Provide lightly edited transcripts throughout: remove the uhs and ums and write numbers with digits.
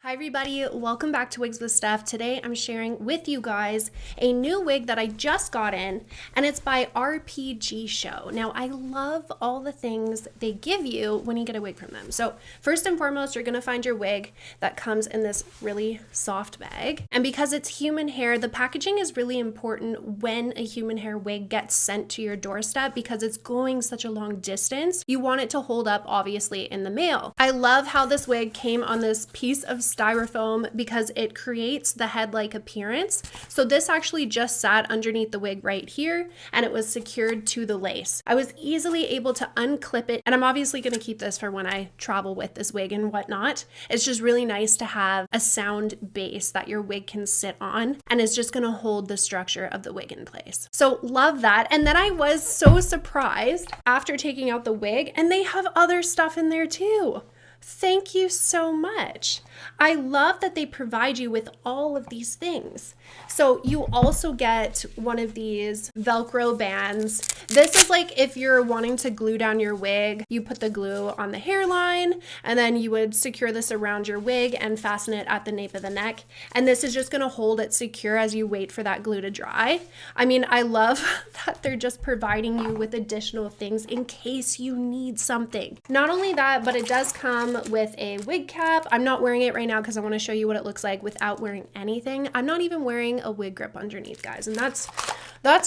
Hi everybody, welcome back to Wigs with Steph. Today I'm sharing with you guys a new wig that I just got in, and it's by RPGSHOW. Now I love all the things they give you when you get a wig from them. So first and foremost, you're gonna find your wig that comes in this really soft bag. And because it's human hair, the packaging is really important when a human hair wig gets sent to your doorstep because it's going such a long distance. You want it to hold up obviously in the mail. I love how this wig came on this piece of styrofoam because it creates the head-like appearance. So this actually just sat underneath the wig right here and it was secured to the lace. I was easily able to unclip it, and I'm obviously going to keep this for when I travel with this wig and whatnot. It's just really nice to have a sound base that your wig can sit on, and it's just going to hold the structure of the wig in place. So love that. And then I was so surprised after taking out the wig, and they have other stuff in there too. Thank you so much. I love that they provide you with all of these things. So you also get one of these Velcro bands. This is like if you're wanting to glue down your wig, you put the glue on the hairline and then you would secure this around your wig and fasten it at the nape of the neck. And this is just gonna hold it secure as you wait for that glue to dry. I mean, I love that they're just providing you with additional things in case you need something. Not only that, but it does come with a wig cap. I'm not wearing it right now because I want to show you what it looks like without wearing anything. I'm not even wearing a wig grip underneath, guys, and that's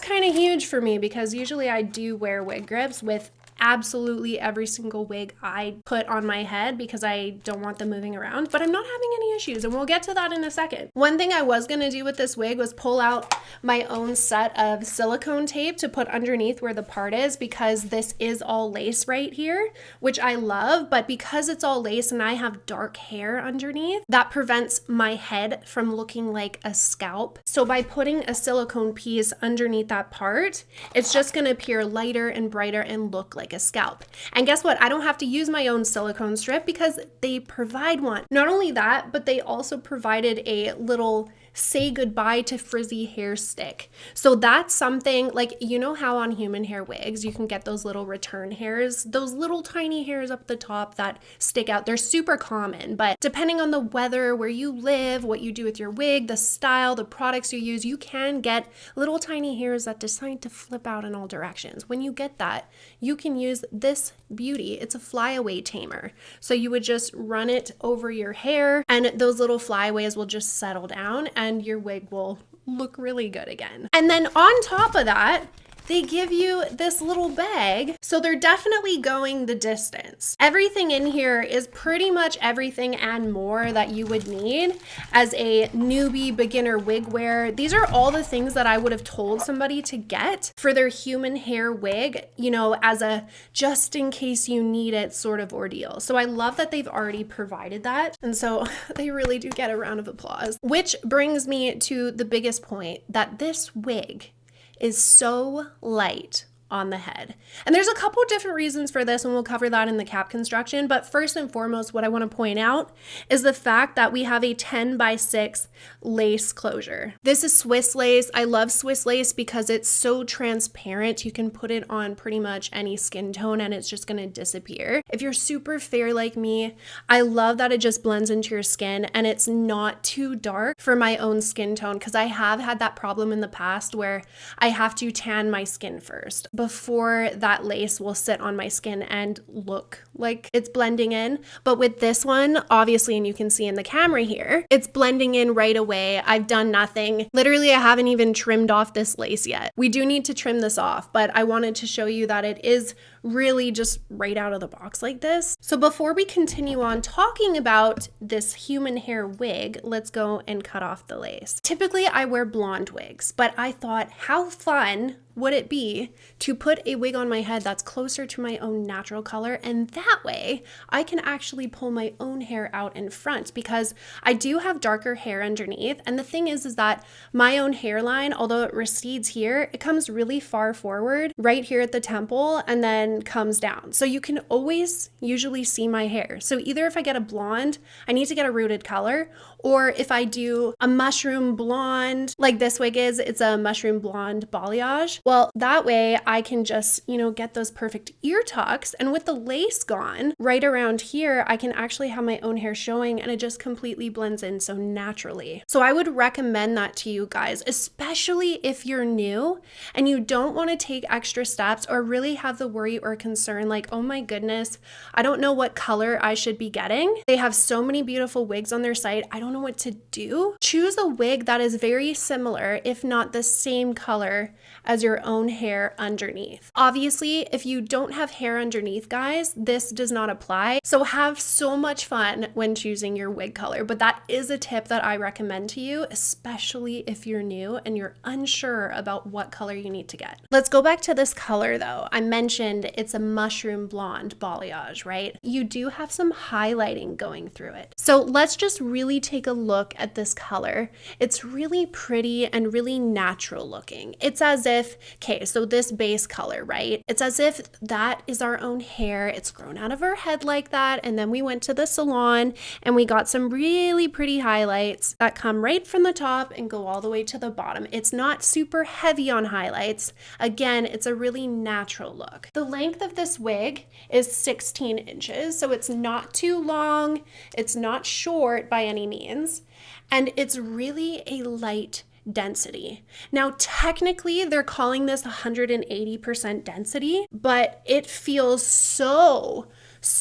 kind of huge for me because usually I do wear wig grips with absolutely every single wig I put on my head because I don't want them moving around, but I'm not having any issues, and we'll get to that in a second. One thing I was gonna do with this wig was pull out my own set of silicone tape to put underneath where the part is, because this is all lace right here, which I love, but because it's all lace and I have dark hair underneath, that prevents my head from looking like a scalp. So by putting a silicone piece underneath that part, it's just gonna appear lighter and brighter and look like a scalp. And guess what? I don't have to use my own silicone strip because they provide one. Not only that, but they also provided a little say goodbye to frizzy hair stick. So that's something like, you know how on human hair wigs you can get those little return hairs, those little tiny hairs up the top that stick out. They're super common, but depending on the weather, where you live, what you do with your wig, the style, the products you use, you can get little tiny hairs that decide to flip out in all directions. When you get that, you can use this beauty. It's a flyaway tamer. So you would just run it over your hair and those little flyaways will just settle down and your wig will look really good again. And then on top of that, they give you this little bag. So they're definitely going the distance. Everything in here is pretty much everything and more that you would need as a newbie beginner wig wear. These are all the things that I would have told somebody to get for their human hair wig, you know, as a just in case you need it sort of ordeal. So I love that they've already provided that. And so they really do get a round of applause, which brings me to the biggest point, that this wig is so light on the head. And there's a couple different reasons for this, and we'll cover that in the cap construction. But first and foremost, what I want to point out is the fact that we have a 10x6 lace closure. This is Swiss lace. I love Swiss lace because it's so transparent. You can put it on pretty much any skin tone and it's just going to disappear. If you're super fair like me, I love that it just blends into your skin and it's not too dark for my own skin tone, because I have had that problem in the past where I have to tan my skin first before that lace will sit on my skin and look like it's blending in. But with this one, obviously, and you can see in the camera here, it's blending in right away. I've done nothing. Literally, I haven't even trimmed off this lace yet. We do need to trim this off, but I wanted to show you that it is really just right out of the box like this. So before we continue on talking about this human hair wig, let's go and cut off the lace. Typically, I wear blonde wigs, but I thought, how fun would it be to put a wig on my head that's closer to my own natural color, and that way I can actually pull my own hair out in front, because I do have darker hair underneath. And the thing is that my own hairline, although it recedes here, it comes really far forward right here at the temple and then comes down. So you can always usually see my hair. So either if I get a blonde, I need to get a rooted color, or if I do a mushroom blonde, like this wig is, it's a mushroom blonde balayage. Well, that way I can just, get those perfect ear tucks. And with the lace gone right around here, I can actually have my own hair showing and it just completely blends in so naturally. So I would recommend that to you guys, especially if you're new and you don't want to take extra steps or really have the worry or concern like, oh my goodness, I don't know what color I should be getting. They have so many beautiful wigs on their site. I don't know what to do. Choose a wig that is very similar, if not the same color as your own hair underneath. Obviously, if you don't have hair underneath, guys, this does not apply. So have so much fun when choosing your wig color. But that is a tip that I recommend to you, especially if you're new and you're unsure about what color you need to get. Let's go back to this color though. I mentioned it's a mushroom blonde balayage, right? You do have some highlighting going through it. So let's just really take a look at this color. It's really pretty and really natural looking. It's as if, okay, so this base color, right? It's as if that is our own hair. It's grown out of our head like that. And then we went to the salon and we got some really pretty highlights that come right from the top and go all the way to the bottom. It's not super heavy on highlights. Again, it's a really natural look. The length of this wig is 16 inches, so it's not too long. It's not short by any means. And it's really a light density. Now, technically, they're calling this 180% density, but it feels so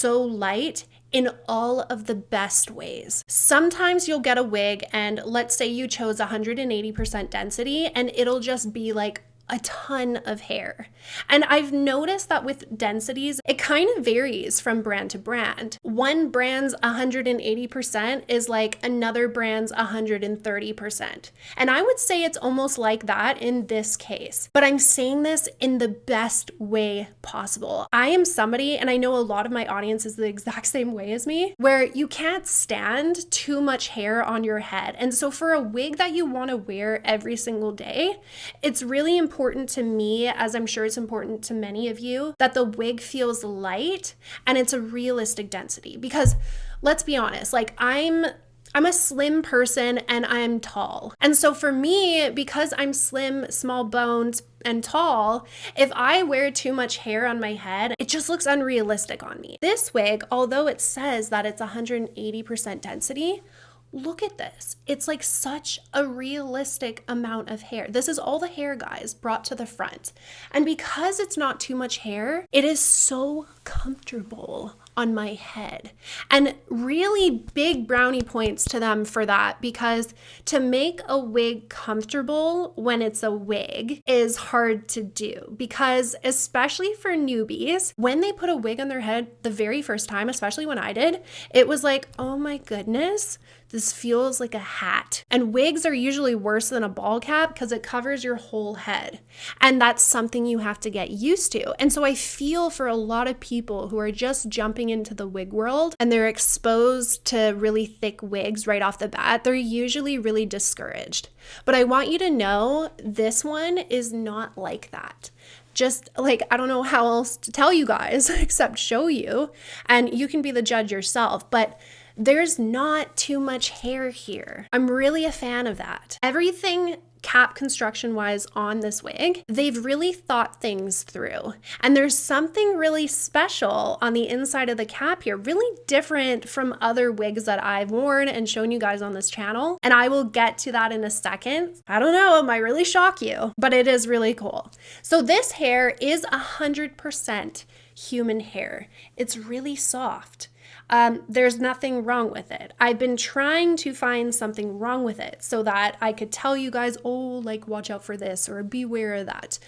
light in all of the best ways. Sometimes you'll get a wig and let's say you chose 180% density and it'll just be like a ton of hair. And I've noticed that with densities, it kind of varies from brand to brand. One brand's 180% is like another brand's 130%. And I would say it's almost like that in this case. But I'm saying this in the best way possible. I am somebody, and I know a lot of my audience is the exact same way as me, where you can't stand too much hair on your head. And so for a wig that you want to wear every single day, it's really important to me, as I'm sure it's important to many of you, that the wig feels light and it's a realistic density. Because let's be honest, like I'm a slim person and I'm tall. And so for me, because I'm slim, small boned, and tall, if I wear too much hair on my head, it just looks unrealistic on me. This wig, although it says that it's 180% density, look at this. It's like such a realistic amount of hair. This is all the hair, guys, brought to the front. And because it's not too much hair, it is so comfortable on my head. And really big brownie points to them for that, because to make a wig comfortable when it's a wig is hard to do, because especially for newbies, when they put a wig on their head the very first time, especially when I did, it was like, oh my goodness, this feels like a hat. And wigs are usually worse than a ball cap because it covers your whole head. And that's something you have to get used to. And so I feel for a lot of people who are just jumping into the wig world and they're exposed to really thick wigs right off the bat, they're usually really discouraged. But I want you to know this one is not like that. Just like, I don't know how else to tell you guys except show you, and you can be the judge yourself. But there's not too much hair here. I'm really a fan of that. Everything cap construction wise on this wig, they've really thought things through. And there's something really special on the inside of the cap here, really different from other wigs that I've worn and shown you guys on this channel. And I will get to that in a second. I don't know, it might really shock you, but it is really cool. So this hair is 100% human hair. It's really soft. There's nothing wrong with it. I've been trying to find something wrong with it so that I could tell you guys, oh, like watch out for this or beware of that.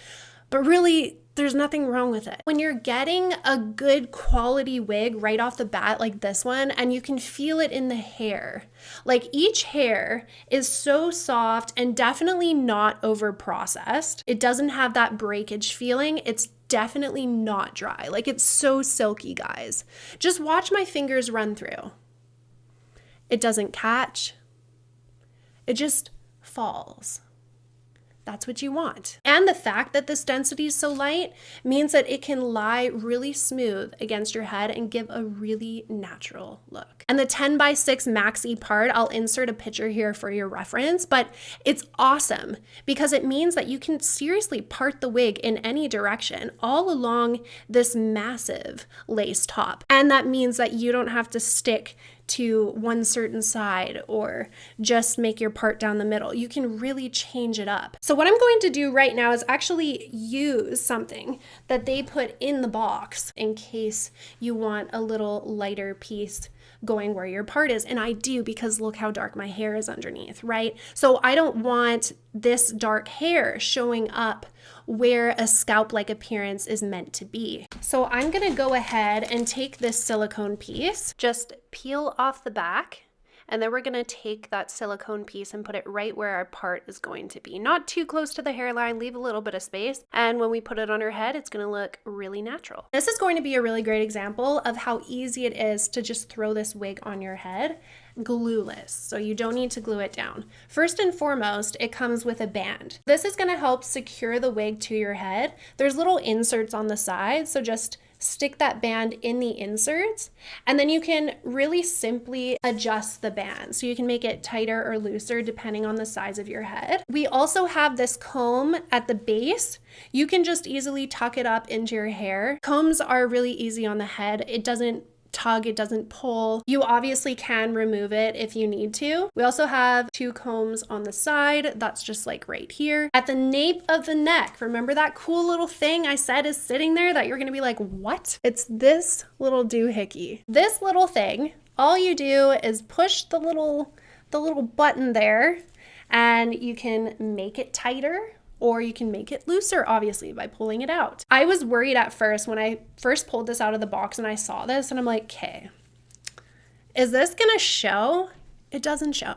But really, there's nothing wrong with it. When you're getting a good quality wig right off the bat like this one, and you can feel it in the hair, like each hair is so soft and definitely not over processed. It doesn't have that breakage feeling. It's definitely not dry. Like it's so silky, guys. Just watch my fingers run through. It doesn't catch. It just falls. that's what you want. And the fact that this density is so light means that it can lie really smooth against your head and give a really natural look. And the 10x6 maxi part, I'll insert a picture here for your reference, but it's awesome because it means that you can seriously part the wig in any direction all along this massive lace top. And that means that you don't have to stick to one certain side or just make your part down the middle. You can really change it up. So what I'm going to do right now is actually use something that they put in the box in case you want a little lighter piece going where your part is. And I do, because look how dark my hair is underneath, right? So I don't want this dark hair showing up where a scalp-like appearance is meant to be. So I'm gonna go ahead and take this silicone piece, just peel off the back, and then we're gonna take that silicone piece and put it right where our part is going to be. Not too close to the hairline, leave a little bit of space. And when we put it on her head, it's gonna look really natural. This is going to be a really great example of how easy it is to just throw this wig on your head, glueless, so you don't need to glue it down. First and foremost, it comes with a band. This is gonna help secure the wig to your head. There's little inserts on the side, so just stick that band in the inserts, and then you can really simply adjust the band. So you can make it tighter or looser depending on the size of your head. We also have this comb at the base. You can just easily tuck it up into your hair. Combs are really easy on the head. It doesn't tug, it doesn't pull. You obviously can remove it if you need to. We also have 2 combs on the side. That's just like right here. At the nape of the neck, remember that cool little thing I said is sitting there that you're gonna be like, what? It's this little doohickey. This little thing, all you do is push the little button there, and you can make it tighter, or you can make it looser, obviously, by pulling it out. I was worried at first when I first pulled this out of the box and I saw this, and I'm like, okay, is this gonna show? It doesn't show.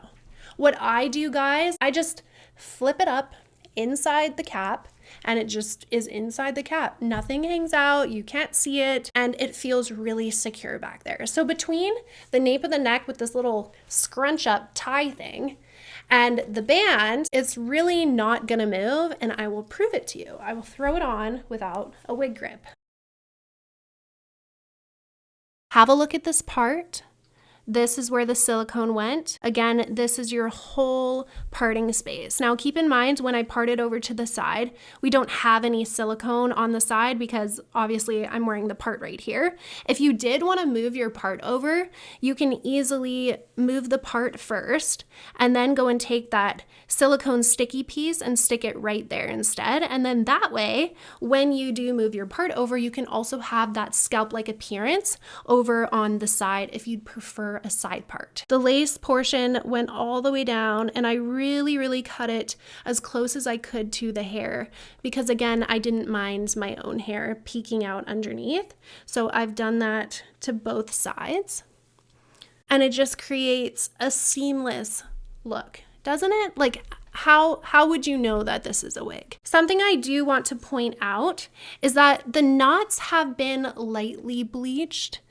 What I do, guys, I just flip it up inside the cap, and it just is inside the cap. Nothing hangs out, you can't see it, and it feels really secure back there. So between the nape of the neck with this little scrunch up tie thing and the band, it's really not gonna move, and I will prove it to you. I will throw it on without a wig grip. Have a look at this part. This is where the silicone went. Again, this is your whole parting space. Now keep in mind, when I part it over to the side, we don't have any silicone on the side because obviously I'm wearing the part right here. If you did want to move your part over, you can easily move the part first and then go and take that silicone sticky piece and stick it right there instead. And then that way, when you do move your part over, you can also have that scalp-like appearance over on the side if you'd prefer a side part. The lace portion went all the way down, and I really cut it as close as I could to the hair because, again, I didn't mind my own hair peeking out underneath. So I've done that to both sides, and it just creates a seamless look, doesn't it? Like, how would you know that this is a wig? Something I do want to point out is that the knots have been lightly bleached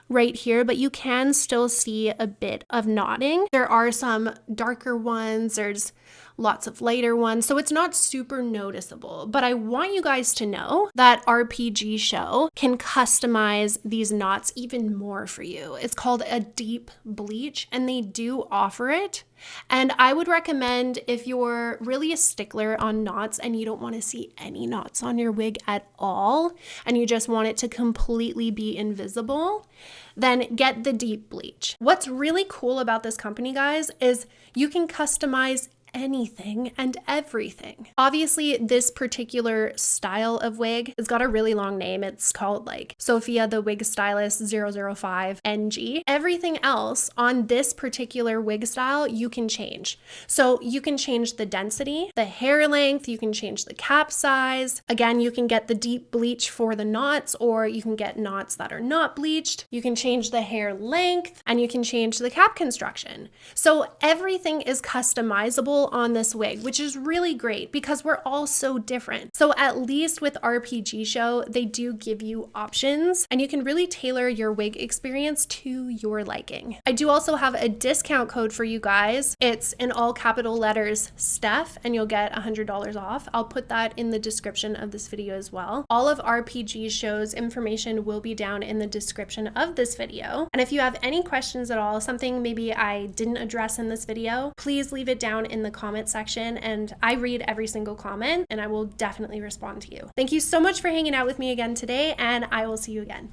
right here, but you can still see a bit of knotting. There are some darker ones, there's lots of lighter ones, so it's not super noticeable. But I want you guys to know that RPGSHOW can customize these knots even more for you. It's called a deep bleach, and they do offer it. And I would recommend, if you're really a stickler on knots and you don't want to see any knots on your wig at all, and you just want it to completely be invisible, then get the deep bleach. What's really cool about this company, guys, is you can customize anything and everything. Obviously, this particular style of wig has got a really long name. It's called like Sophia the Wig Stylist 005 NG. Everything else on this particular wig style you can change. So you can change the density, the hair length, you can change the cap size. Again, you can get the deep bleach for the knots, or you can get knots that are not bleached. You can change the hair length, and you can change the cap construction. So everything is customizable pull on this wig, which is really great because we're all so different. So at least with RPGSHOW, they do give you options and you can really tailor your wig experience to your liking. I do also have a discount code for you guys. It's in all capital letters Steph, and you'll get $100 off. I'll put that in the description of this video as well. All of RPGSHOW's information will be down in the description of this video. And if you have any questions at all, something maybe I didn't address in this video, please leave it down in the comment section, and I read every single comment and I will definitely respond to you. Thank you so much for hanging out with me again today, and I will see you again.